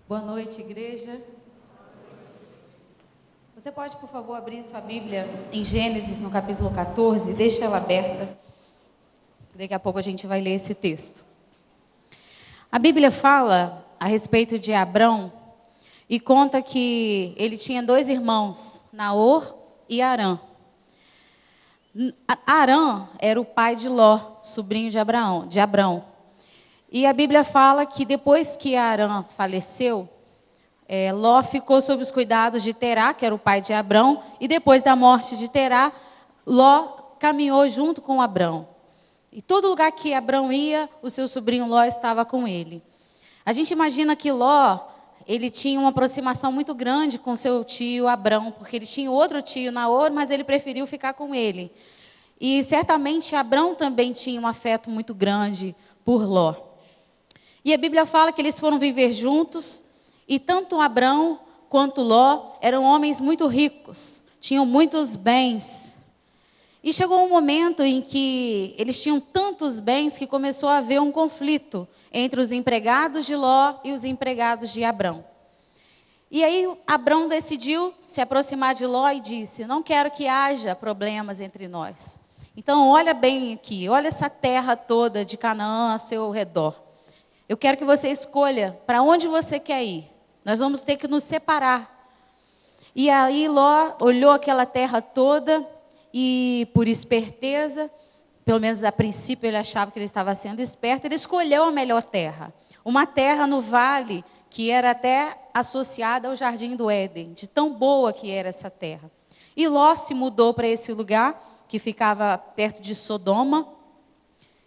Boa noite, igreja. Você pode, por favor, abrir sua Bíblia em Gênesis, no capítulo 14, deixa ela aberta. Daqui a pouco a gente vai ler esse texto. A Bíblia fala a respeito de Abrão e conta que ele tinha dois irmãos, Naor e Harã. Harã era o pai de Ló, sobrinho de Abrão. E a Bíblia fala que depois que Harã faleceu, Ló ficou sob os cuidados de Terá, que era o pai de Abrão, e depois da morte de Terá, Ló caminhou junto com Abrão. E todo lugar que Abrão ia, o seu sobrinho Ló estava com ele. A gente imagina que Ló, ele tinha uma aproximação muito grande com seu tio Abrão, porque ele tinha outro tio, Naor, mas ele preferiu ficar com ele. E certamente Abrão também tinha um afeto muito grande por Ló. E a Bíblia fala que eles foram viver juntos, e tanto Abrão quanto Ló eram homens muito ricos, tinham muitos bens. E chegou um momento em que eles tinham tantos bens que começou a haver um conflito entre os empregados de Ló e os empregados de Abrão. E aí Abrão decidiu se aproximar de Ló e disse: não quero que haja problemas entre nós. Então olha bem aqui, olha essa terra toda de Canaã a seu redor. Eu quero que você escolha para onde você quer ir. Nós vamos ter que nos separar. E aí Ló olhou aquela terra toda e, por esperteza, pelo menos a princípio ele achava que ele estava sendo esperto, ele escolheu a melhor terra. Uma terra no vale que era até associada ao Jardim do Éden, de tão boa que era essa terra. E Ló se mudou para esse lugar, que ficava perto de Sodoma.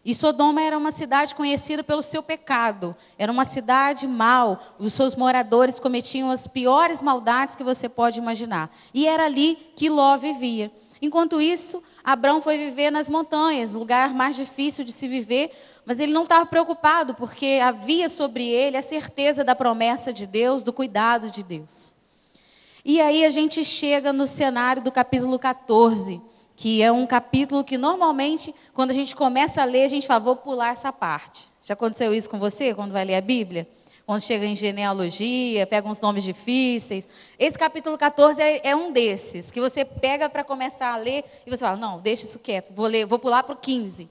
E Sodoma era uma cidade conhecida pelo seu pecado. Era uma cidade mau. Os seus moradores cometiam as piores maldades que você pode imaginar. E era ali que Ló vivia. Enquanto isso, Abrão foi viver nas montanhas, lugar mais difícil de se viver, mas ele não estava preocupado, porque havia sobre ele a certeza da promessa de Deus, do cuidado de Deus. E aí a gente chega no cenário do capítulo 14, que é um capítulo que normalmente, quando a gente começa a ler, a gente fala, vou pular essa parte. Já aconteceu isso com você, quando vai ler a Bíblia? Quando chega em genealogia, pega uns nomes difíceis. Esse capítulo 14 é um desses, que você pega para começar a ler, e você fala, não, deixa isso quieto, vou pular para o 15.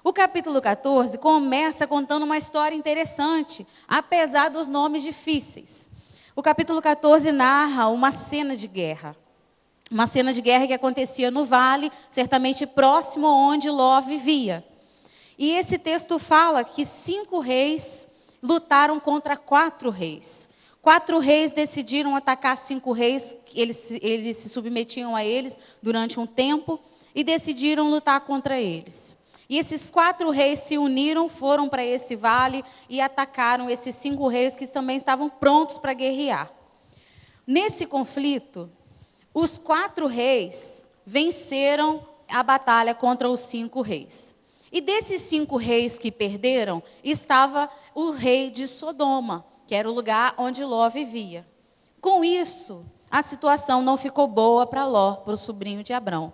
O capítulo 14 começa contando uma história interessante, apesar dos nomes difíceis. O capítulo 14 narra uma cena de guerra. Uma cena de guerra que acontecia no vale, certamente próximo onde Ló vivia. E esse texto fala que 5 reis lutaram contra 4 reis. 4 reis decidiram atacar 5 reis, eles se submetiam a eles durante um tempo, e decidiram lutar contra eles. E esses 4 reis se uniram, foram para esse vale e atacaram esses 5 reis que também estavam prontos para guerrear. Nesse conflito, os 4 reis venceram a batalha contra os 5 reis. E desses 5 reis que perderam, estava o rei de Sodoma, que era o lugar onde Ló vivia. Com isso, a situação não ficou boa para Ló, para o sobrinho de Abrão.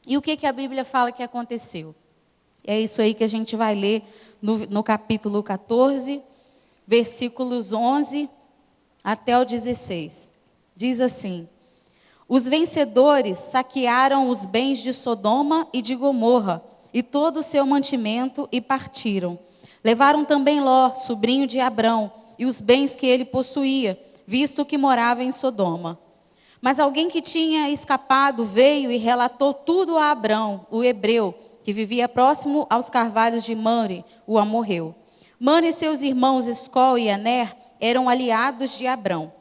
E o que a Bíblia fala que aconteceu? É isso aí que a gente vai ler no capítulo 14, versículos 11 até o 16. Diz assim: os vencedores saquearam os bens de Sodoma e de Gomorra, e todo o seu mantimento, e partiram. Levaram também Ló, sobrinho de Abrão, e os bens que ele possuía, visto que morava em Sodoma. Mas alguém que tinha escapado veio e relatou tudo a Abrão, o hebreu, que vivia próximo aos carvalhos de Mamre, o amorreu. Mamre e seus irmãos Escol e Aner eram aliados de Abrão.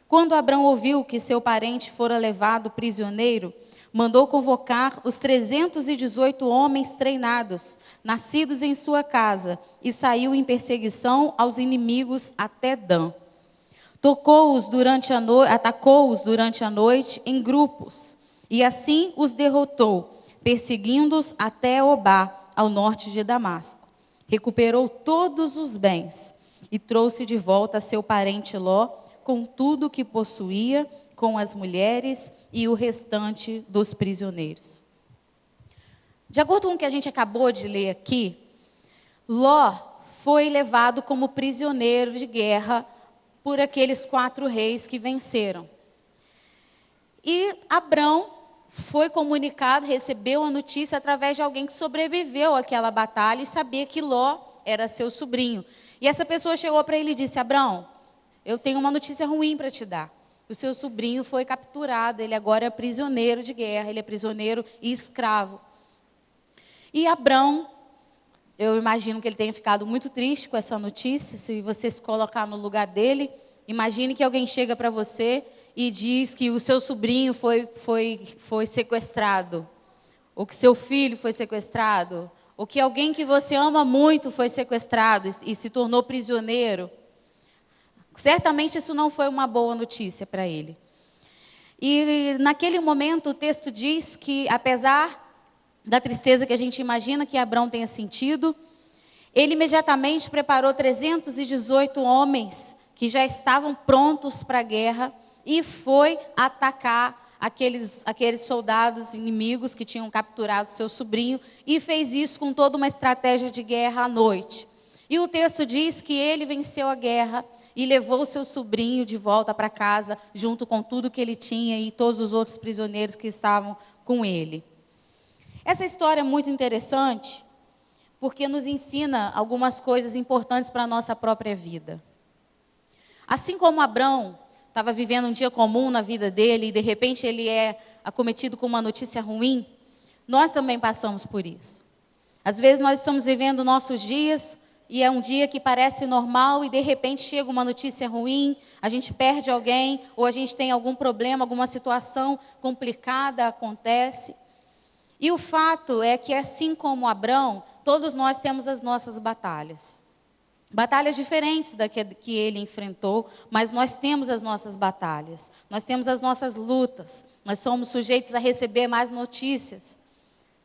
Quando Abrão ouviu que seu parente fora levado prisioneiro, mandou convocar os 318 homens treinados, nascidos em sua casa, e saiu em perseguição aos inimigos até Dan. Atacou-os durante a noite em grupos, e assim os derrotou, perseguindo-os até Obá, ao norte de Damasco. Recuperou todos os bens e trouxe de volta seu parente Ló, com tudo o que possuía, com as mulheres e o restante dos prisioneiros. De acordo com o que a gente acabou de ler aqui, Ló foi levado como prisioneiro de guerra por aqueles 4 reis que venceram. E Abrão foi comunicado, recebeu a notícia através de alguém que sobreviveu àquela batalha e sabia que Ló era seu sobrinho. E essa pessoa chegou para ele e disse: Abrão, eu tenho uma notícia ruim para te dar. O seu sobrinho foi capturado, ele agora é prisioneiro de guerra, ele é prisioneiro e escravo. E Abrão, eu imagino que ele tenha ficado muito triste com essa notícia. Se você se colocar no lugar dele, imagine que alguém chega para você e diz que o seu sobrinho foi sequestrado, ou que seu filho foi sequestrado, ou que alguém que você ama muito foi sequestrado e se tornou prisioneiro. Certamente isso não foi uma boa notícia para ele. E naquele momento o texto diz que, apesar da tristeza que a gente imagina que Abrão tenha sentido, ele imediatamente preparou 318 homens que já estavam prontos para a guerra e foi atacar aqueles soldados inimigos que tinham capturado seu sobrinho, e fez isso com toda uma estratégia de guerra à noite. E o texto diz que ele venceu a guerra e levou seu sobrinho de volta para casa, junto com tudo que ele tinha e todos os outros prisioneiros que estavam com ele. Essa história é muito interessante, porque nos ensina algumas coisas importantes para a nossa própria vida. Assim como Abrão estava vivendo um dia comum na vida dele e de repente ele é acometido com uma notícia ruim, nós também passamos por isso. Às vezes nós estamos vivendo nossos dias e é um dia que parece normal e de repente chega uma notícia ruim, a gente perde alguém ou a gente tem algum problema, alguma situação complicada acontece. E o fato é que, assim como Abrão, todos nós temos as nossas batalhas. Batalhas diferentes da que ele enfrentou, mas nós temos as nossas batalhas. Nós temos as nossas lutas. Nós somos sujeitos a receber mais notícias.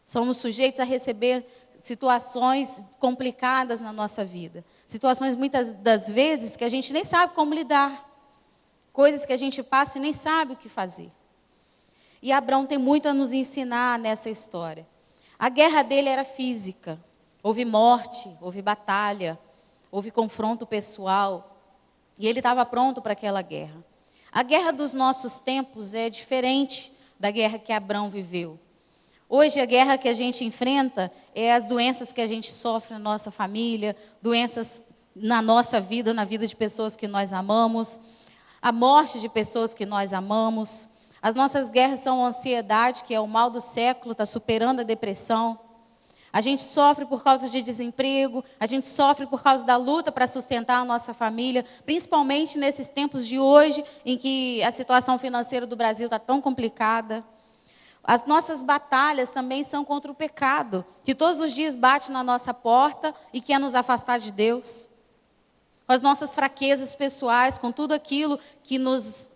Somos sujeitos a receber situações complicadas na nossa vida. Situações, muitas das vezes, que a gente nem sabe como lidar. Coisas que a gente passa e nem sabe o que fazer. E Abrão tem muito a nos ensinar nessa história. A guerra dele era física. Houve morte, houve batalha, houve confronto pessoal. E ele estava pronto para aquela guerra. A guerra dos nossos tempos é diferente da guerra que Abrão viveu. Hoje a guerra que a gente enfrenta é as doenças que a gente sofre na nossa família, doenças na nossa vida, na vida de pessoas que nós amamos, a morte de pessoas que nós amamos. As nossas guerras são a ansiedade, que é o mal do século, está superando a depressão. A gente sofre por causa de desemprego, a gente sofre por causa da luta para sustentar a nossa família, principalmente nesses tempos de hoje, em que a situação financeira do Brasil está tão complicada. As nossas batalhas também são contra o pecado, que todos os dias bate na nossa porta e quer nos afastar de Deus. Com as nossas fraquezas pessoais, com tudo aquilo que nos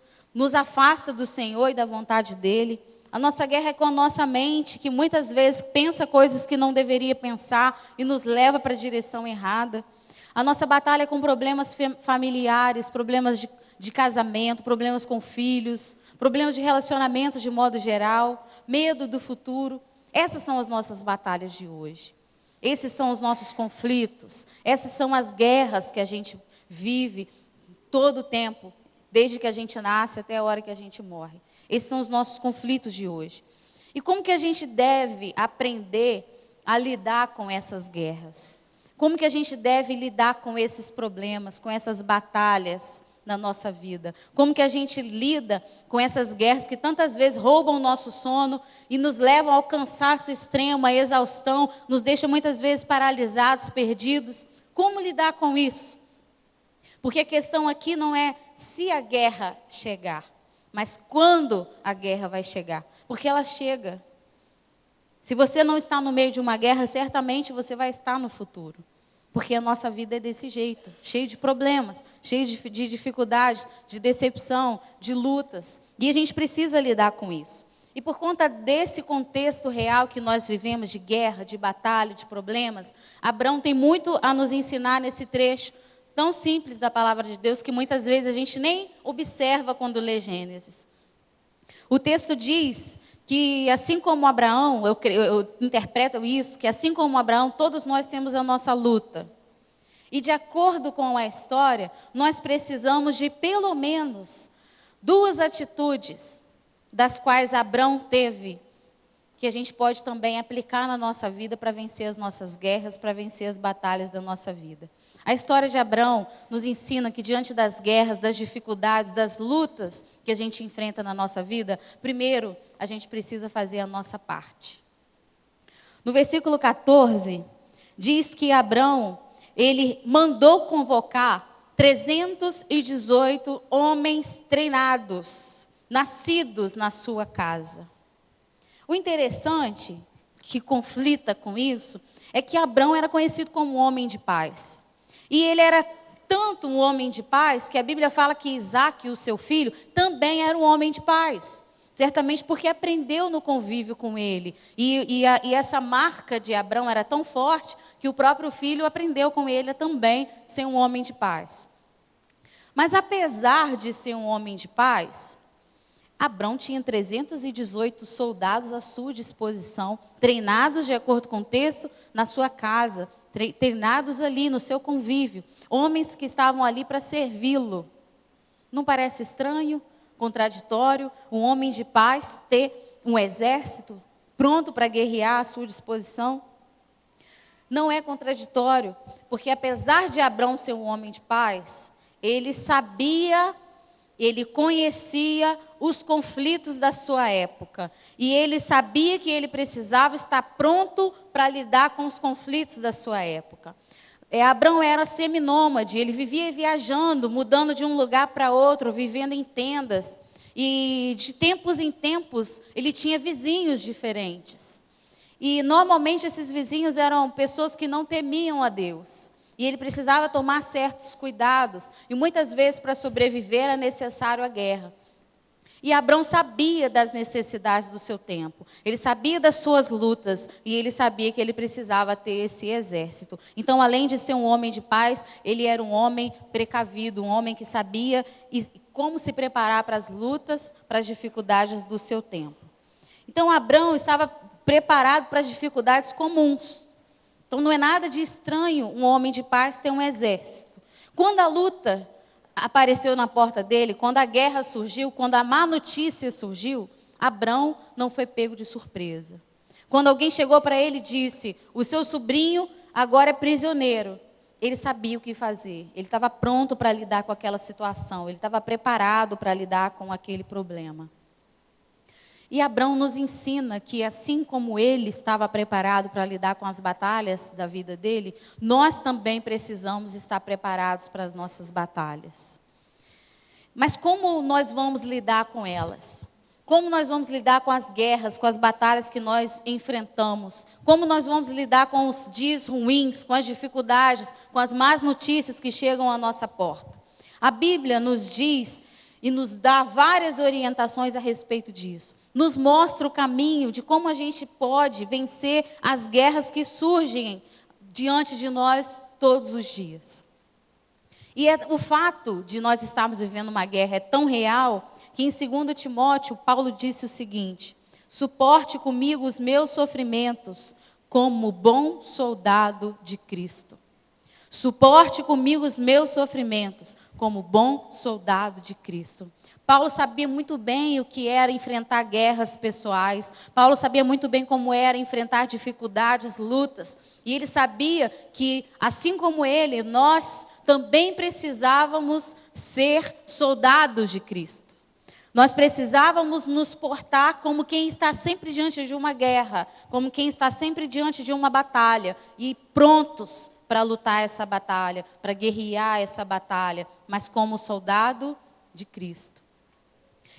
afasta do Senhor e da vontade dEle. A nossa guerra é com a nossa mente, que muitas vezes pensa coisas que não deveria pensar e nos leva para a direção errada. A nossa batalha é com problemas familiares, problemas de casamento, problemas com filhos, problemas de relacionamento de modo geral, medo do futuro. Essas são as nossas batalhas de hoje. Esses são os nossos conflitos. Essas são as guerras que a gente vive todo o tempo, desde que a gente nasce até a hora que a gente morre. Esses são os nossos conflitos de hoje. E como que a gente deve aprender a lidar com essas guerras? Como que a gente deve lidar com esses problemas, com essas batalhas na nossa vida? Como que a gente lida com essas guerras que tantas vezes roubam o nosso sono e nos levam ao cansaço extremo, à exaustão, nos deixam muitas vezes paralisados, perdidos? Como lidar com isso? Porque a questão aqui não é se a guerra chegar, mas quando a guerra vai chegar. Porque ela chega. Se você não está no meio de uma guerra, certamente você vai estar no futuro. Porque a nossa vida é desse jeito, cheio de problemas, cheio de dificuldades, de decepção, de lutas. E a gente precisa lidar com isso. E por conta desse contexto real que nós vivemos, de guerra, de batalha, de problemas, Abrão tem muito a nos ensinar nesse trecho tão simples da palavra de Deus, que muitas vezes a gente nem observa quando lê Gênesis. O texto diz que assim como Abraão, eu interpreto isso, que assim como Abraão, todos nós temos a nossa luta. E de acordo com a história, nós precisamos de pelo menos 2 atitudes, das quais Abrão teve, que a gente pode também aplicar na nossa vida para vencer as nossas guerras, para vencer as batalhas da nossa vida. A história de Abrão nos ensina que diante das guerras, das dificuldades, das lutas que a gente enfrenta na nossa vida, primeiro a gente precisa fazer a nossa parte. No versículo 14, diz que Abrão, ele mandou convocar 318 homens treinados, nascidos na sua casa. O interessante, que conflita com isso, é que Abrão era conhecido como um homem de paz. E ele era tanto um homem de paz, que a Bíblia fala que Isaac, o seu filho, também era um homem de paz. Certamente porque aprendeu no convívio com ele. E essa marca de Abrão era tão forte, que o próprio filho aprendeu com ele a também ser um homem de paz. Mas apesar de ser um homem de paz, Abrão tinha 318 soldados à sua disposição, treinados de acordo com o texto, na sua casa, treinados ali no seu convívio, homens que estavam ali para servi-lo. Não parece estranho, contraditório, um homem de paz ter um exército pronto para guerrear à sua disposição? Não é contraditório, porque apesar de Abrão ser um homem de paz, ele sabia, ele conhecia os conflitos da sua época. E ele sabia que ele precisava estar pronto para lidar com os conflitos da sua época. Abrão era seminômade, ele vivia viajando, mudando de um lugar para outro, vivendo em tendas. E de tempos em tempos, ele tinha vizinhos diferentes. E normalmente esses vizinhos eram pessoas que não temiam a Deus. E ele precisava tomar certos cuidados. E muitas vezes, para sobreviver, era necessário a guerra. E Abrão sabia das necessidades do seu tempo. Ele sabia das suas lutas. E ele sabia que ele precisava ter esse exército. Então, além de ser um homem de paz, ele era um homem precavido. Um homem que sabia como se preparar para as lutas, para as dificuldades do seu tempo. Então, Abrão estava preparado para as dificuldades comuns. Então, não é nada de estranho um homem de paz ter um exército. Quando a luta apareceu na porta dele, quando a guerra surgiu, quando a má notícia surgiu, Abrão não foi pego de surpresa. Quando alguém chegou para ele e disse, o seu sobrinho agora é prisioneiro, ele sabia o que fazer. Ele estava pronto para lidar com aquela situação, ele estava preparado para lidar com aquele problema. E Abrão nos ensina que assim como ele estava preparado para lidar com as batalhas da vida dele, nós também precisamos estar preparados para as nossas batalhas. Mas como nós vamos lidar com elas? Como nós vamos lidar com as guerras, com as batalhas que nós enfrentamos? Como nós vamos lidar com os dias ruins, com as dificuldades, com as más notícias que chegam à nossa porta? A Bíblia nos diz e nos dá várias orientações a respeito disso. Nos mostra o caminho de como a gente pode vencer as guerras que surgem diante de nós todos os dias. E o fato de nós estarmos vivendo uma guerra é tão real que em 2 Timóteo, Paulo disse o seguinte: suporte comigo os meus sofrimentos como bom soldado de Cristo. Suporte comigo os meus sofrimentos como bom soldado de Cristo. Paulo sabia muito bem o que era enfrentar guerras pessoais. Paulo sabia muito bem como era enfrentar dificuldades, lutas. E ele sabia que, assim como ele, nós também precisávamos ser soldados de Cristo. Nós precisávamos nos portar como quem está sempre diante de uma guerra, como quem está sempre diante de uma batalha e prontos para lutar essa batalha, para guerrear essa batalha, mas como soldado de Cristo.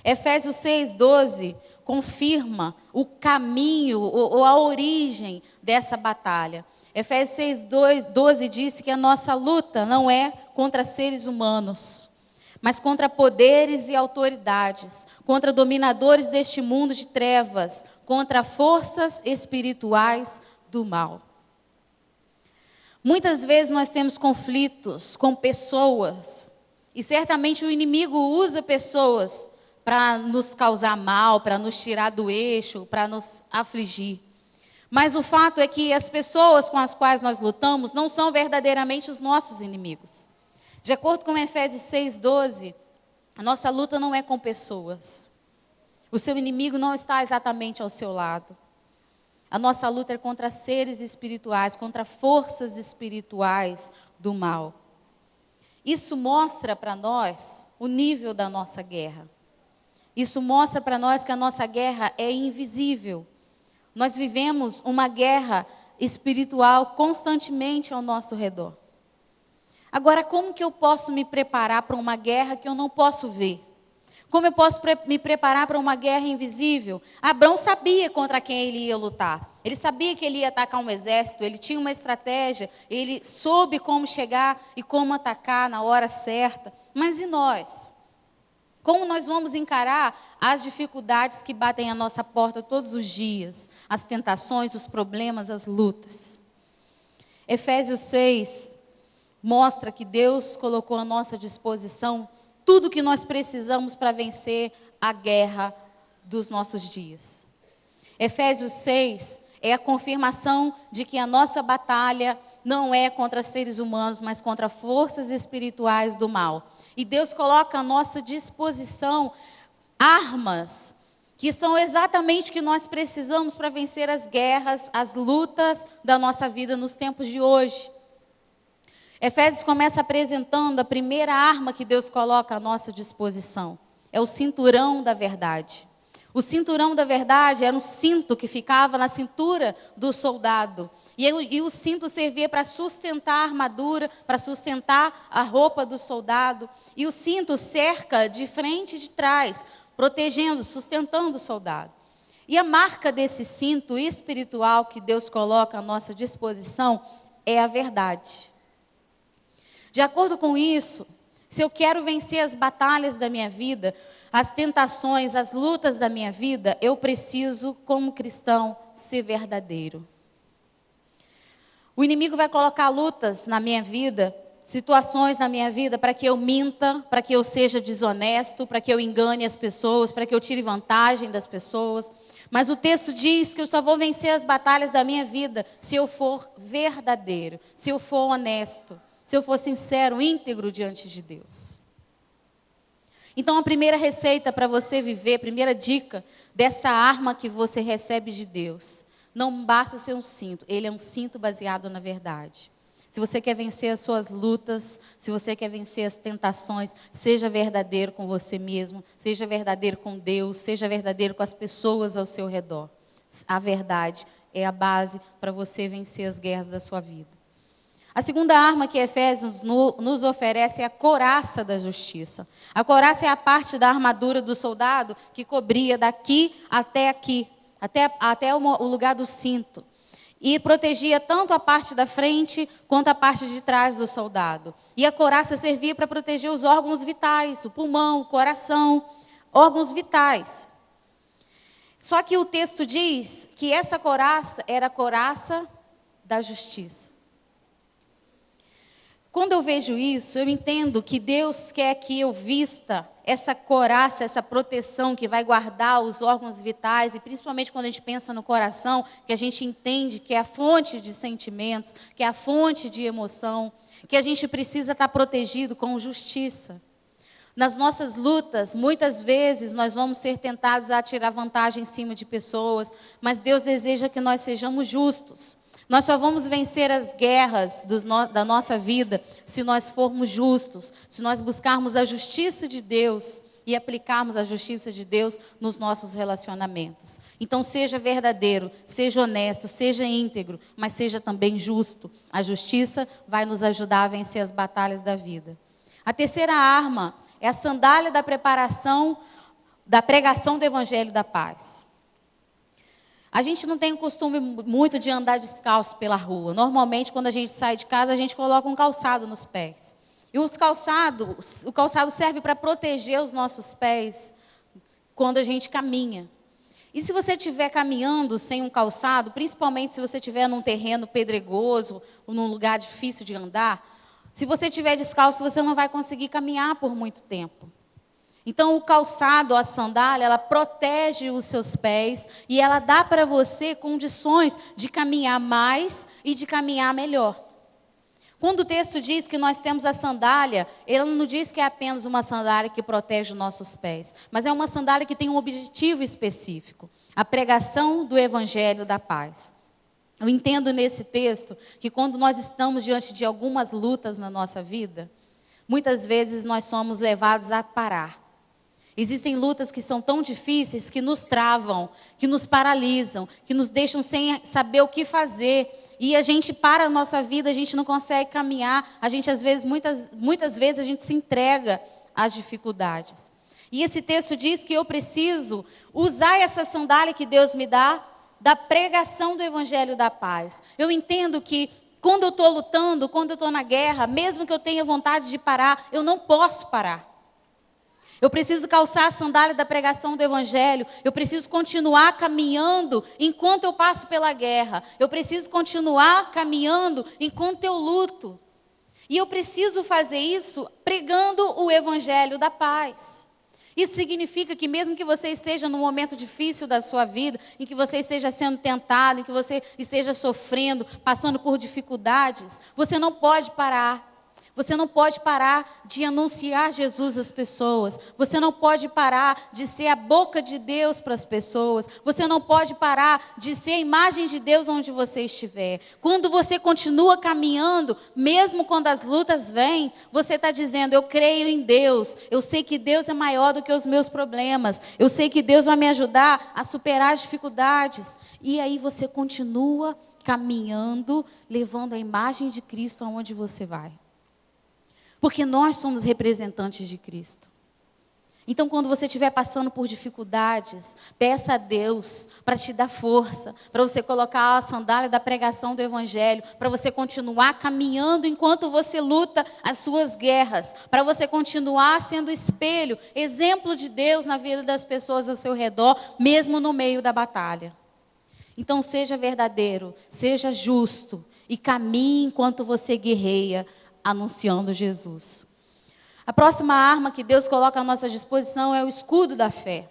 Efésios 6:12 confirma o caminho ou a origem dessa batalha. Efésios 6:12 diz que a nossa luta não é contra seres humanos, mas contra poderes e autoridades, contra dominadores deste mundo de trevas, contra forças espirituais do mal. Muitas vezes nós temos conflitos com pessoas, e certamente o inimigo usa pessoas para nos causar mal, para nos tirar do eixo, para nos afligir. Mas o fato é que as pessoas com as quais nós lutamos não são verdadeiramente os nossos inimigos. De acordo com Efésios 6:12, a nossa luta não é com pessoas. O seu inimigo não está exatamente ao seu lado. A nossa luta é contra seres espirituais, contra forças espirituais do mal. Isso mostra para nós o nível da nossa guerra. Isso mostra para nós que a nossa guerra é invisível. Nós vivemos uma guerra espiritual constantemente ao nosso redor. Agora, como que eu posso me preparar para uma guerra que eu não posso ver? Como eu posso me preparar para uma guerra invisível? Abrão sabia contra quem ele ia lutar. Ele sabia que ele ia atacar um exército, ele tinha uma estratégia, ele soube como chegar e como atacar na hora certa. Mas e nós? Como nós vamos encarar as dificuldades que batem à nossa porta todos os dias? As tentações, os problemas, as lutas. Efésios 6 mostra que Deus colocou à nossa disposição tudo o que nós precisamos para vencer a guerra dos nossos dias. Efésios 6 é a confirmação de que a nossa batalha não é contra seres humanos, mas contra forças espirituais do mal. E Deus coloca à nossa disposição armas que são exatamente o que nós precisamos para vencer as guerras, as lutas da nossa vida nos tempos de hoje. Efésios começa apresentando a primeira arma que Deus coloca à nossa disposição. É o cinturão da verdade. O cinturão da verdade era um cinto que ficava na cintura do soldado. E o cinto servia para sustentar a armadura, para sustentar a roupa do soldado. E o cinto cerca de frente e de trás, protegendo, sustentando o soldado. E a marca desse cinto espiritual que Deus coloca à nossa disposição é a verdade. De acordo com isso, se eu quero vencer as batalhas da minha vida, as tentações, as lutas da minha vida, eu preciso, como cristão, ser verdadeiro. O inimigo vai colocar lutas na minha vida, situações na minha vida, para que eu minta, para que eu seja desonesto, para que eu engane as pessoas, para que eu tire vantagem das pessoas. Mas o texto diz que eu só vou vencer as batalhas da minha vida se eu for verdadeiro, se eu for honesto, se eu for sincero, íntegro diante de Deus. Então, a primeira receita para você viver, a primeira dica dessa arma que você recebe de Deus, não basta ser um cinto, ele é um cinto baseado na verdade. Se você quer vencer as suas lutas, se você quer vencer as tentações, seja verdadeiro com você mesmo, seja verdadeiro com Deus, seja verdadeiro com as pessoas ao seu redor. A verdade é a base para você vencer as guerras da sua vida. A segunda arma que Efésios nos oferece é a couraça da justiça. A couraça é a parte da armadura do soldado que cobria daqui até aqui, até o lugar do cinto. E protegia tanto a parte da frente quanto a parte de trás do soldado. E a couraça servia para proteger os órgãos vitais, o pulmão, o coração, órgãos vitais. Só que o texto diz que essa couraça era a couraça da justiça. Quando eu vejo isso, eu entendo que Deus quer que eu vista essa couraça, essa proteção que vai guardar os órgãos vitais, e principalmente quando a gente pensa no coração, que a gente entende que é a fonte de sentimentos, que é a fonte de emoção, que a gente precisa estar protegido com justiça. Nas nossas lutas, muitas vezes nós vamos ser tentados a tirar vantagem em cima de pessoas, mas Deus deseja que nós sejamos justos. Nós só vamos vencer as guerras da nossa vida se nós formos justos, se nós buscarmos a justiça de Deus e aplicarmos a justiça de Deus nos nossos relacionamentos. Então seja verdadeiro, seja honesto, seja íntegro, mas seja também justo. A justiça vai nos ajudar a vencer as batalhas da vida. A terceira arma é a sandália da preparação, da pregação do Evangelho da Paz. A gente não tem o costume muito de andar descalço pela rua. Normalmente, quando a gente sai de casa, a gente coloca um calçado nos pés. E o calçado serve para proteger os nossos pés quando a gente caminha. E se você estiver caminhando sem um calçado, principalmente se você estiver num terreno pedregoso, ou num lugar difícil de andar, se você estiver descalço, você não vai conseguir caminhar por muito tempo. Então, o calçado, a sandália, ela protege os seus pés e ela dá para você condições de caminhar mais e de caminhar melhor. Quando o texto diz que nós temos a sandália, ele não diz que é apenas uma sandália que protege os nossos pés, mas é uma sandália que tem um objetivo específico, a pregação do evangelho da paz. Eu entendo nesse texto que quando nós estamos diante de algumas lutas na nossa vida, muitas vezes nós somos levados a parar. Existem lutas que são tão difíceis que nos travam, que nos paralisam, que nos deixam sem saber o que fazer. E a gente para a nossa vida, a gente não consegue caminhar, a gente às vezes, muitas vezes a gente se entrega às dificuldades. E esse texto diz que eu preciso usar essa sandália que Deus me dá, da pregação do evangelho da paz. Eu entendo que quando eu estou lutando, quando eu estou na guerra, mesmo que eu tenha vontade de parar, eu não posso parar. Eu preciso calçar a sandália da pregação do evangelho. Eu preciso continuar caminhando enquanto eu passo pela guerra. Eu preciso continuar caminhando enquanto eu luto. E eu preciso fazer isso pregando o evangelho da paz. Isso significa que mesmo que você esteja num momento difícil da sua vida, em que você esteja sendo tentado, em que você esteja sofrendo, passando por dificuldades, você não pode parar. Você não pode parar de anunciar Jesus às pessoas. Você não pode parar de ser a boca de Deus para as pessoas. Você não pode parar de ser a imagem de Deus onde você estiver. Quando você continua caminhando, mesmo quando as lutas vêm, você está dizendo, eu creio em Deus. Eu sei que Deus é maior do que os meus problemas. Eu sei que Deus vai me ajudar a superar as dificuldades. E aí você continua caminhando, levando a imagem de Cristo aonde você vai. Porque nós somos representantes de Cristo. Então, quando você estiver passando por dificuldades, peça a Deus para te dar força, para você colocar a sandália da pregação do Evangelho, para você continuar caminhando enquanto você luta as suas guerras, para você continuar sendo espelho, exemplo de Deus na vida das pessoas ao seu redor, mesmo no meio da batalha. Então, seja verdadeiro, seja justo e caminhe enquanto você guerreia, anunciando Jesus. A próxima arma que Deus coloca à nossa disposição é o escudo da fé.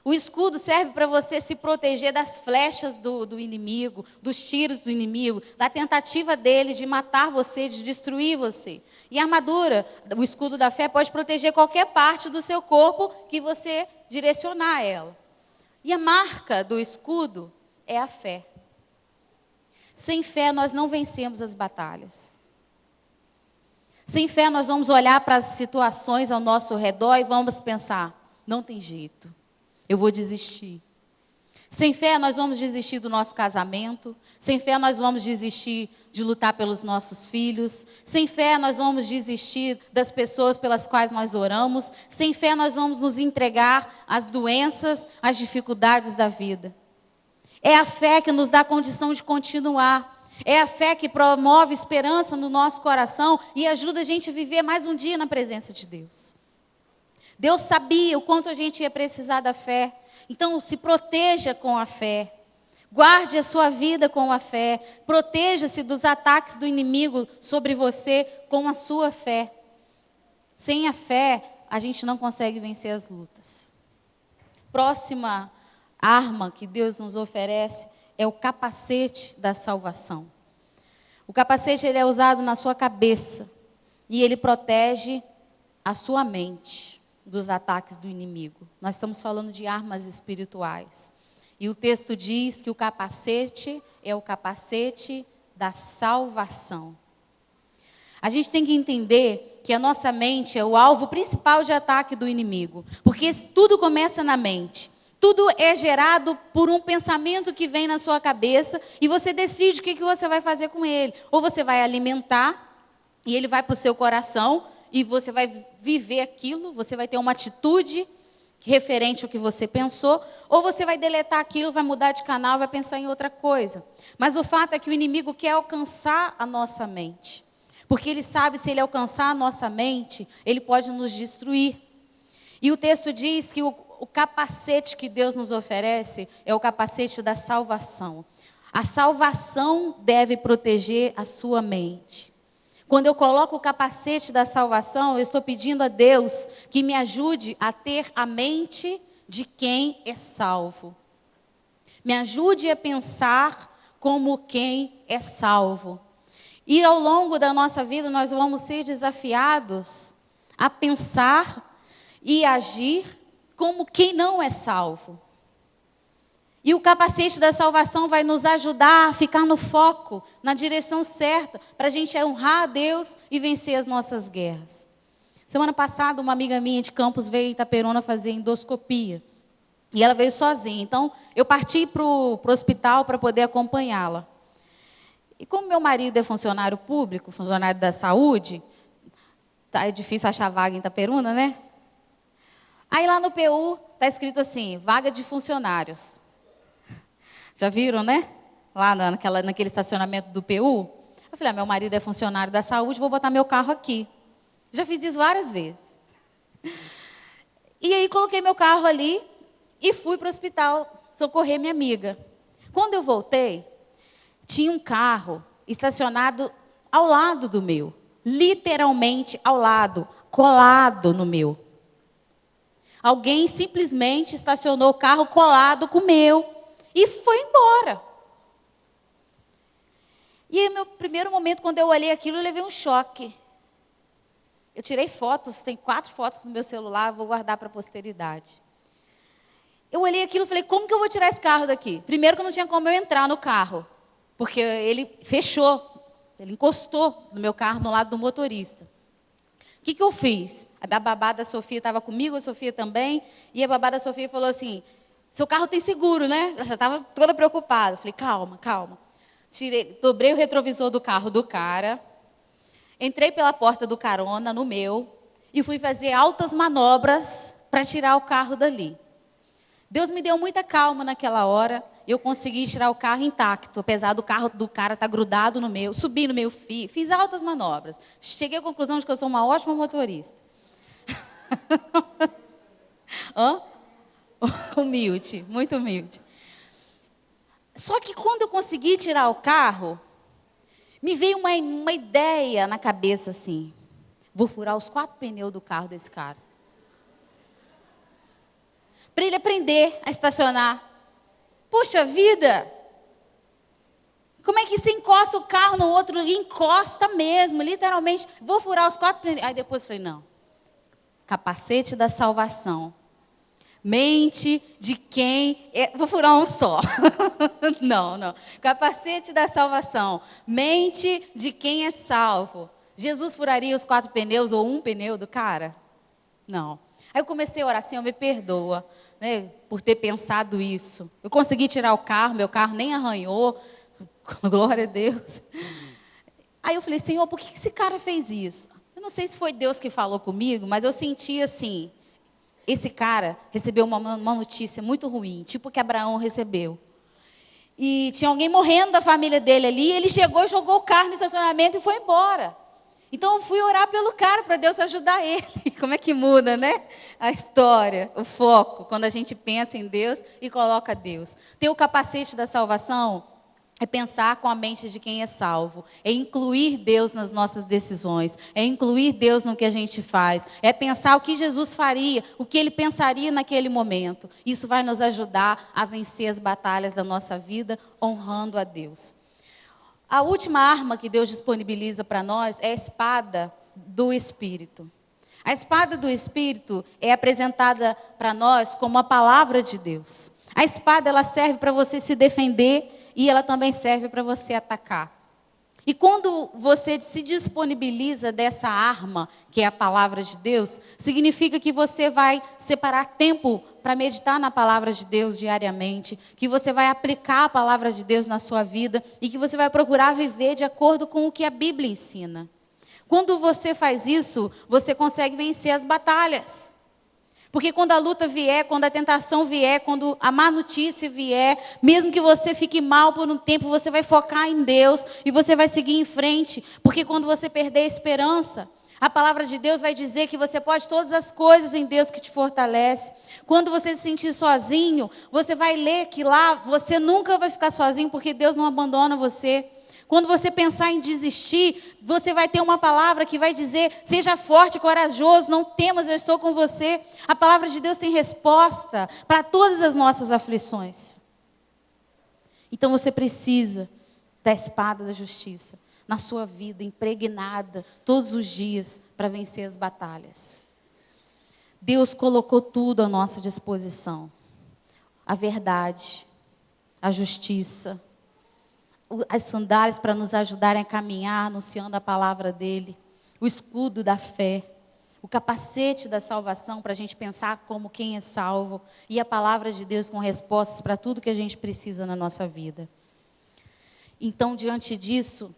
O escudo serve para você se proteger das flechas do inimigo, dos tiros do inimigo, da tentativa dele de matar você, de destruir você. E a armadura, o escudo da fé, pode proteger qualquer parte do seu corpo que você direcionar a ela. E a marca do escudo é a fé. Sem fé nós não vencemos as batalhas. Sem fé, nós vamos olhar para as situações ao nosso redor e vamos pensar, não tem jeito, eu vou desistir. Sem fé, nós vamos desistir do nosso casamento. Sem fé, nós vamos desistir de lutar pelos nossos filhos. Sem fé, nós vamos desistir das pessoas pelas quais nós oramos. Sem fé, nós vamos nos entregar às doenças, às dificuldades da vida. É a fé que nos dá condição de continuar. É a fé que promove esperança no nosso coração e ajuda a gente a viver mais um dia na presença de Deus. Deus sabia o quanto a gente ia precisar da fé. Então, se proteja com a fé. Guarde a sua vida com a fé. Proteja-se dos ataques do inimigo sobre você com a sua fé. Sem a fé, a gente não consegue vencer as lutas. Próxima arma que Deus nos oferece é o capacete da salvação. O capacete ele é usado na sua cabeça e ele protege a sua mente dos ataques do inimigo. Nós estamos falando de armas espirituais. E o texto diz que o capacete é o capacete da salvação. A gente tem que entender que a nossa mente é o alvo principal de ataque do inimigo. Porque tudo começa na mente. Tudo é gerado por um pensamento que vem na sua cabeça e você decide o que você vai fazer com ele. Ou você vai alimentar e ele vai para o seu coração e você vai viver aquilo, você vai ter uma atitude referente ao que você pensou, ou você vai deletar aquilo, vai mudar de canal, vai pensar em outra coisa. Mas o fato é que o inimigo quer alcançar a nossa mente. Porque ele sabe, se ele alcançar a nossa mente, ele pode nos destruir. E o texto diz que o capacete que Deus nos oferece é o capacete da salvação. A salvação deve proteger a sua mente. Quando eu coloco o capacete da salvação, eu estou pedindo a Deus que me ajude a ter a mente de quem é salvo. Me ajude a pensar como quem é salvo. E ao longo da nossa vida, nós vamos ser desafiados a pensar e agir como quem não é salvo. E o capacete da salvação vai nos ajudar a ficar no foco, na direção certa, para a gente honrar a Deus e vencer as nossas guerras. Semana passada, uma amiga minha de Campos veio em Itaperuna fazer endoscopia. E ela veio sozinha. Então, eu parti para o hospital para poder acompanhá-la. E como meu marido é funcionário público, funcionário da saúde, é difícil achar vaga em Itaperuna, né? Aí lá no PU está escrito assim, vaga de funcionários. Já viram, né? Lá naquele estacionamento do PU. Eu falei, meu marido é funcionário da saúde, vou botar meu carro aqui. Já fiz isso várias vezes. E aí coloquei meu carro ali e fui para o hospital socorrer minha amiga. Quando eu voltei, tinha um carro estacionado ao lado do meu. Literalmente ao lado, colado no meu. Alguém simplesmente estacionou o carro colado com o meu. E foi embora. E aí, meu primeiro momento, quando eu olhei aquilo, eu levei um choque. Eu tirei fotos, tem 4 fotos no meu celular, vou guardar para a posteridade. Eu olhei aquilo e falei, como que eu vou tirar esse carro daqui? Primeiro que não tinha como eu entrar no carro, porque ele fechou, ele encostou no meu carro, no lado do motorista. O que eu fiz? A babá da Sofia estava comigo, a Sofia também, e a babá da Sofia falou assim, seu carro tem seguro, né? Ela já estava toda preocupada. Falei, calma, calma. Dobrei o retrovisor do carro do cara, entrei pela porta do carona, no meu, e fui fazer altas manobras para tirar o carro dali. Deus me deu muita calma naquela hora, eu consegui tirar o carro intacto, apesar do carro do cara estar grudado no meu, subi no meu fio, fiz altas manobras. Cheguei à conclusão de que eu sou uma ótima motorista. Hã? Humilde, muito humilde. Só que quando eu consegui tirar o carro, me veio uma ideia na cabeça assim, vou furar os 4 pneus do carro desse cara. Para ele aprender a estacionar. Poxa vida! Como é que você encosta o carro no outro? Encosta mesmo, literalmente. Vou furar os 4 pneus. Aí depois eu falei, não. Capacete da salvação. Mente de quem... Vou furar um só. Não. Capacete da salvação. Mente de quem é salvo. Jesus furaria os 4 pneus ou um pneu do cara? Não. Aí eu comecei a orar, Senhor, me perdoa, né, por ter pensado isso. Eu consegui tirar o carro, meu carro nem arranhou. Glória a Deus. Aí eu falei, Senhor, por que esse cara fez isso? Eu não sei se foi Deus que falou comigo, mas eu senti assim... Esse cara recebeu uma notícia muito ruim, tipo que Abraão recebeu. E tinha alguém morrendo da família dele ali, ele chegou e jogou o carro no estacionamento e foi embora. Então eu fui orar pelo cara para Deus ajudar ele. Como é que muda, né? A história, o foco, quando a gente pensa em Deus e coloca Deus. Ter o capacete da salvação é pensar com a mente de quem é salvo, é incluir Deus nas nossas decisões, é incluir Deus no que a gente faz, é pensar o que Jesus faria, o que Ele pensaria naquele momento. Isso vai nos ajudar a vencer as batalhas da nossa vida, honrando a Deus. A última arma que Deus disponibiliza para nós é a espada do Espírito. A espada do Espírito é apresentada para nós como a palavra de Deus. A espada, ela serve para você se defender, e ela também serve para você atacar. E quando você se disponibiliza dessa arma, que é a palavra de Deus, significa que você vai separar tempo para meditar na palavra de Deus diariamente, que você vai aplicar a palavra de Deus na sua vida e que você vai procurar viver de acordo com o que a Bíblia ensina. Quando você faz isso, você consegue vencer as batalhas. Porque quando a luta vier, quando a tentação vier, quando a má notícia vier, mesmo que você fique mal por um tempo, você vai focar em Deus e você vai seguir em frente. Porque quando você perder a esperança, a palavra de Deus vai dizer que você pode todas as coisas em Deus que te fortalece. Quando você se sentir sozinho, você vai ler que lá você nunca vai ficar sozinho, porque Deus não abandona você. Quando você pensar em desistir, você vai ter uma palavra que vai dizer: seja forte, corajoso, não temas, eu estou com você. A palavra de Deus tem resposta para todas as nossas aflições. Então você precisa da espada da justiça na sua vida, impregnada todos os dias para vencer as batalhas. Deus colocou tudo à nossa disposição. A verdade, a justiça, as sandálias para nos ajudarem a caminhar anunciando a palavra dele, o escudo da fé, o capacete da salvação para a gente pensar como quem é salvo, e a palavra de Deus com respostas para tudo que a gente precisa na nossa vida. Então, diante disso,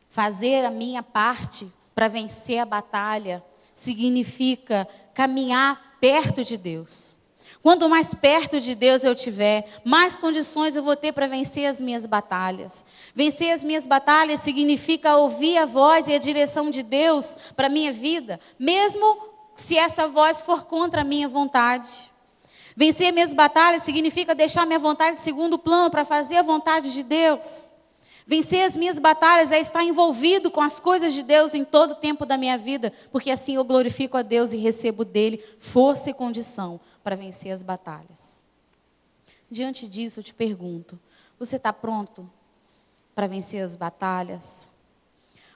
fazer a minha parte para vencer a batalha significa caminhar perto de Deus. Quanto mais perto de Deus eu tiver, mais condições eu vou ter para vencer as minhas batalhas. Vencer as minhas batalhas significa ouvir a voz e a direção de Deus para a minha vida, mesmo se essa voz for contra a minha vontade. Vencer minhas batalhas significa deixar minha vontade em segundo plano para fazer a vontade de Deus. Vencer as minhas batalhas é estar envolvido com as coisas de Deus em todo o tempo da minha vida, porque assim eu glorifico a Deus e recebo dele força e condição para vencer as batalhas. Diante disso, eu te pergunto: você está pronto para vencer as batalhas?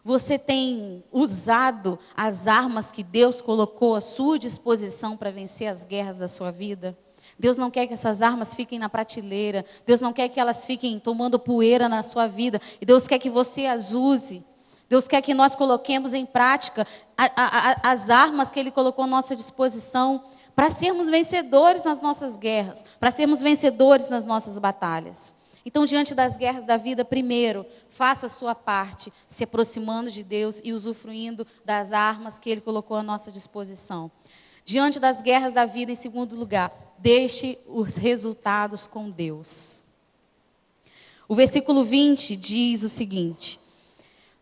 Você tem usado as armas que Deus colocou à sua disposição para vencer as guerras da sua vida? Deus não quer que essas armas fiquem na prateleira. Deus não quer que elas fiquem tomando poeira na sua vida. E Deus quer que você as use. Deus quer que nós coloquemos em prática as armas que Ele colocou à nossa disposição para sermos vencedores nas nossas guerras, para sermos vencedores nas nossas batalhas. Então, diante das guerras da vida, primeiro, faça a sua parte, se aproximando de Deus e usufruindo das armas que Ele colocou à nossa disposição. Diante das guerras da vida, em segundo lugar, deixe os resultados com Deus. O versículo 20 diz o seguinte,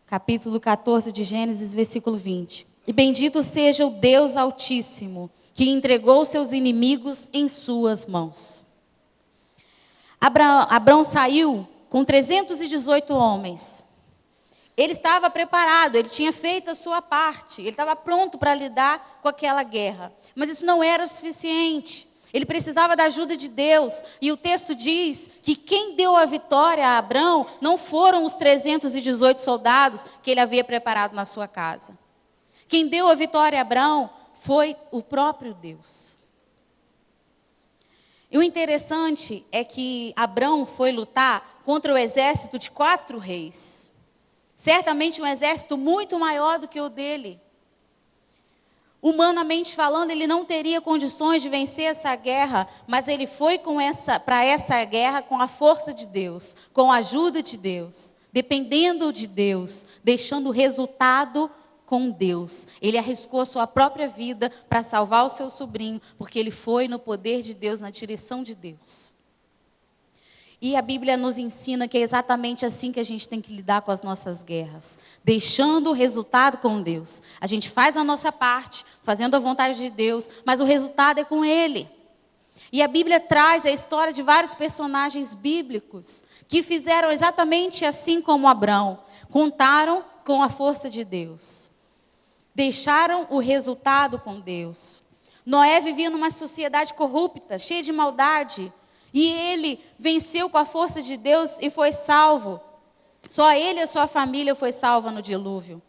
capítulo 14 de Gênesis, versículo 20. E bendito seja o Deus Altíssimo, que entregou seus inimigos em suas mãos. Abrão saiu com 318 homens. Ele estava preparado, ele tinha feito a sua parte, ele estava pronto para lidar com aquela guerra. Mas isso não era o suficiente. Ele precisava da ajuda de Deus. E o texto diz que quem deu a vitória a Abrão não foram os 318 soldados que ele havia preparado na sua casa. Quem deu a vitória a Abrão foi o próprio Deus. E o interessante é que Abrão foi lutar contra o exército de 4 reis. Certamente um exército muito maior do que o dele. Humanamente falando, ele não teria condições de vencer essa guerra, mas ele foi para essa guerra com a força de Deus, com a ajuda de Deus, dependendo de Deus, deixando o resultado com Deus. Ele arriscou a sua própria vida para salvar o seu sobrinho, porque ele foi no poder de Deus, na direção de Deus. E a Bíblia nos ensina que é exatamente assim que a gente tem que lidar com as nossas guerras. Deixando o resultado com Deus. A gente faz a nossa parte, fazendo a vontade de Deus, mas o resultado é com Ele. E a Bíblia traz a história de vários personagens bíblicos que fizeram exatamente assim como Abrão. Contaram com a força de Deus. Deixaram o resultado com Deus. Noé vivia numa sociedade corrupta, cheia de maldade. E ele venceu com a força de Deus e foi salvo. Só ele e a sua família foi salva no dilúvio.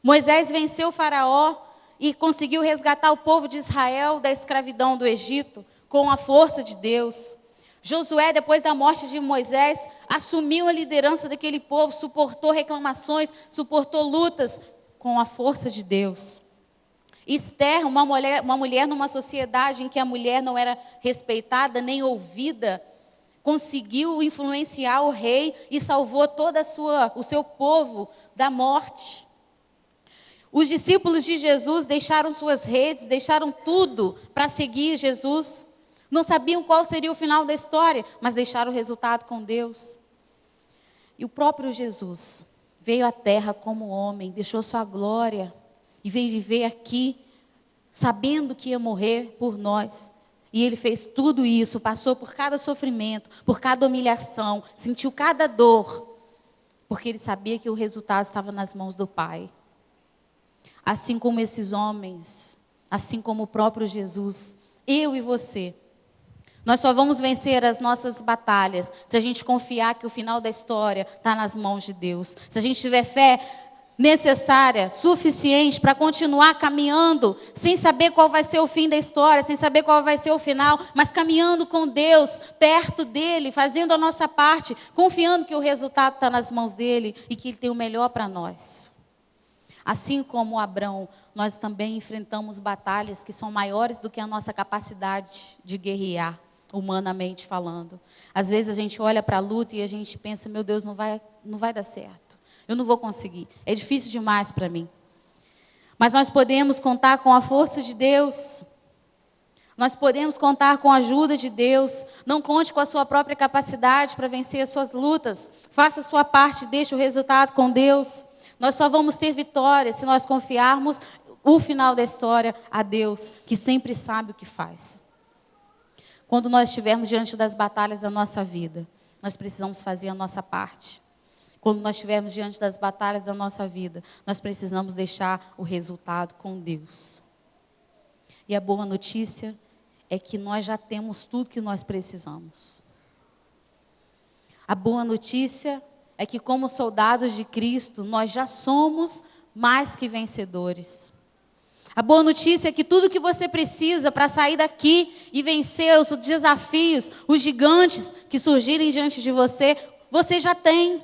Moisés venceu o faraó e conseguiu resgatar o povo de Israel da escravidão do Egito com a força de Deus. Josué, depois da morte de Moisés, assumiu a liderança daquele povo, suportou reclamações, suportou lutas com a força de Deus. Esther, uma mulher numa sociedade em que a mulher não era respeitada nem ouvida, conseguiu influenciar o rei e salvou todo o seu povo da morte. Os discípulos de Jesus deixaram suas redes, deixaram tudo para seguir Jesus. Não sabiam qual seria o final da história, mas deixaram o resultado com Deus. E o próprio Jesus veio à terra como homem, deixou sua glória e veio viver aqui, sabendo que ia morrer por nós. E Ele fez tudo isso, passou por cada sofrimento, por cada humilhação, sentiu cada dor, porque ele sabia que o resultado estava nas mãos do Pai. Assim como esses homens, assim como o próprio Jesus, eu e você, nós só vamos vencer as nossas batalhas se a gente confiar que o final da história está nas mãos de Deus. Se a gente tiver fé necessária, suficiente para continuar caminhando, sem saber qual vai ser o fim da história, sem saber qual vai ser o final, mas caminhando com Deus, perto dEle, fazendo a nossa parte, confiando que o resultado está nas mãos dEle e que Ele tem o melhor para nós. Assim como Abrão, nós também enfrentamos batalhas que são maiores do que a nossa capacidade de guerrear, humanamente falando. Às vezes a gente olha para a luta e a gente pensa, meu Deus, não vai dar certo. Eu não vou conseguir. É difícil demais para mim. Mas nós podemos contar com a força de Deus. Nós podemos contar com a ajuda de Deus. Não conte com a sua própria capacidade para vencer as suas lutas. Faça a sua parte, deixe o resultado com Deus. Nós só vamos ter vitória se nós confiarmos o final da história a Deus, que sempre sabe o que faz. Quando nós estivermos diante das batalhas da nossa vida, nós precisamos fazer a nossa parte. Quando nós estivermos diante das batalhas da nossa vida, nós precisamos deixar o resultado com Deus. E a boa notícia é que nós já temos tudo que nós precisamos. A boa notícia é que, como soldados de Cristo, nós já somos mais que vencedores. A boa notícia é que tudo que você precisa para sair daqui e vencer os desafios, os gigantes que surgirem diante de você, você já tem.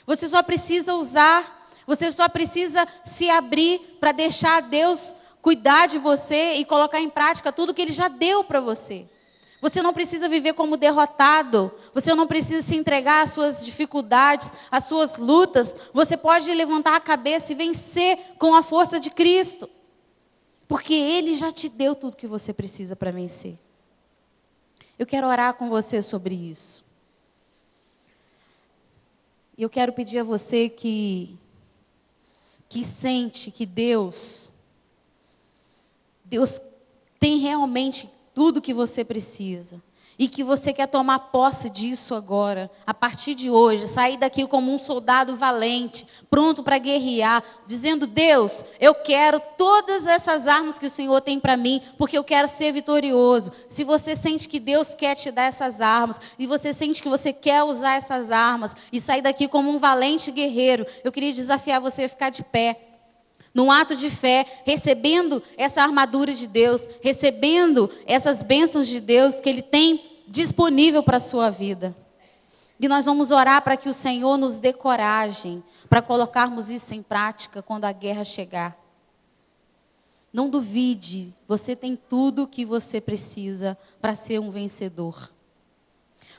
Você só precisa usar, você só precisa se abrir para deixar Deus cuidar de você e colocar em prática tudo que Ele já deu para você. Você não precisa viver como derrotado, você não precisa se entregar às suas dificuldades, às suas lutas. Você pode levantar a cabeça e vencer com a força de Cristo, porque Ele já te deu tudo que você precisa para vencer. Eu quero orar com você sobre isso. E eu quero pedir a você que sente que Deus tem realmente tudo que você precisa. E que você quer tomar posse disso agora, a partir de hoje, sair daqui como um soldado valente, pronto para guerrear, dizendo, Deus, eu quero todas essas armas que o Senhor tem para mim, porque eu quero ser vitorioso. Se você sente que Deus quer te dar essas armas, e você sente que você quer usar essas armas, e sair daqui como um valente guerreiro, eu queria desafiar você a ficar de pé. Num ato de fé, recebendo essa armadura de Deus, recebendo essas bênçãos de Deus que Ele tem disponível para a sua vida. E nós vamos orar para que o Senhor nos dê coragem para colocarmos isso em prática quando a guerra chegar. Não duvide, você tem tudo o que você precisa para ser um vencedor.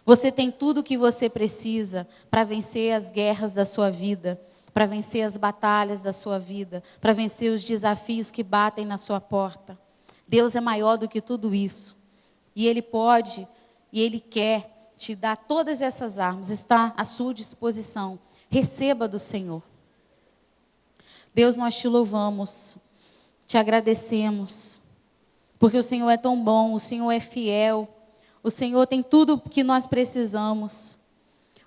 Você tem tudo o que você precisa para vencer as guerras da sua vida, para vencer as batalhas da sua vida, para vencer os desafios que batem na sua porta. Deus é maior do que tudo isso. E Ele pode, e Ele quer te dar todas essas armas, está à sua disposição. Receba do Senhor. Deus, nós te louvamos, te agradecemos, porque o Senhor é tão bom, o Senhor é fiel, o Senhor tem tudo o que nós precisamos.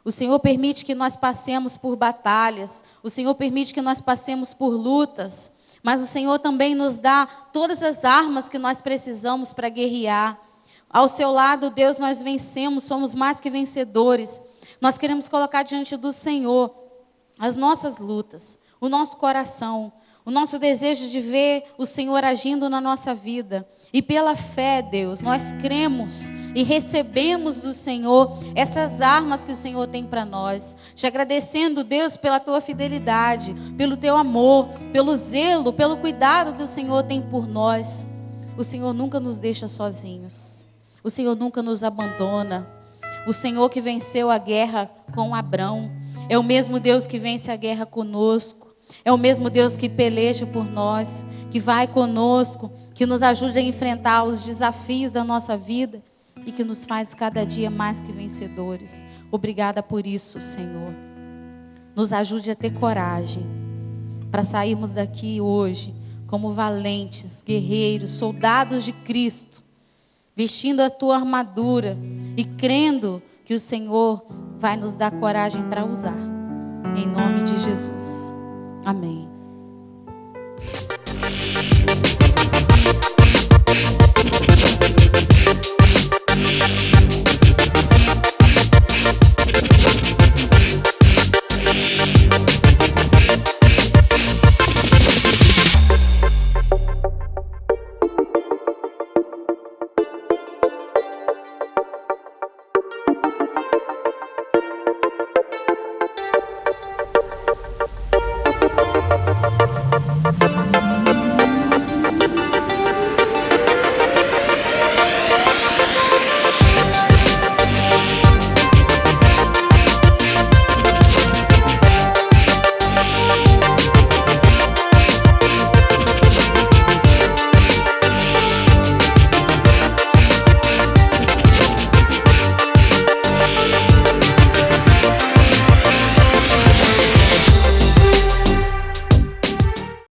O Senhor permite que nós passemos por batalhas, o Senhor permite que nós passemos por lutas, mas o Senhor também nos dá todas as armas que nós precisamos para guerrear. Ao seu lado, Deus, nós vencemos, somos mais que vencedores. Nós queremos colocar diante do Senhor as nossas lutas, o nosso coração, o nosso desejo de ver o Senhor agindo na nossa vida. E pela fé, Deus, nós cremos e recebemos do Senhor essas armas que o Senhor tem para nós. Te agradecendo, Deus, pela tua fidelidade, pelo teu amor, pelo zelo, pelo cuidado que o Senhor tem por nós. O Senhor nunca nos deixa sozinhos. O Senhor nunca nos abandona. O Senhor que venceu a guerra com Abrão é o mesmo Deus que vence a guerra conosco. É o mesmo Deus que peleja por nós, que vai conosco, que nos ajuda a enfrentar os desafios da nossa vida e que nos faz cada dia mais que vencedores. Obrigada por isso, Senhor. Nos ajude a ter coragem para sairmos daqui hoje como valentes, guerreiros, soldados de Cristo, vestindo a tua armadura e crendo que o Senhor vai nos dar coragem para usar. em nome de Jesus. Amém.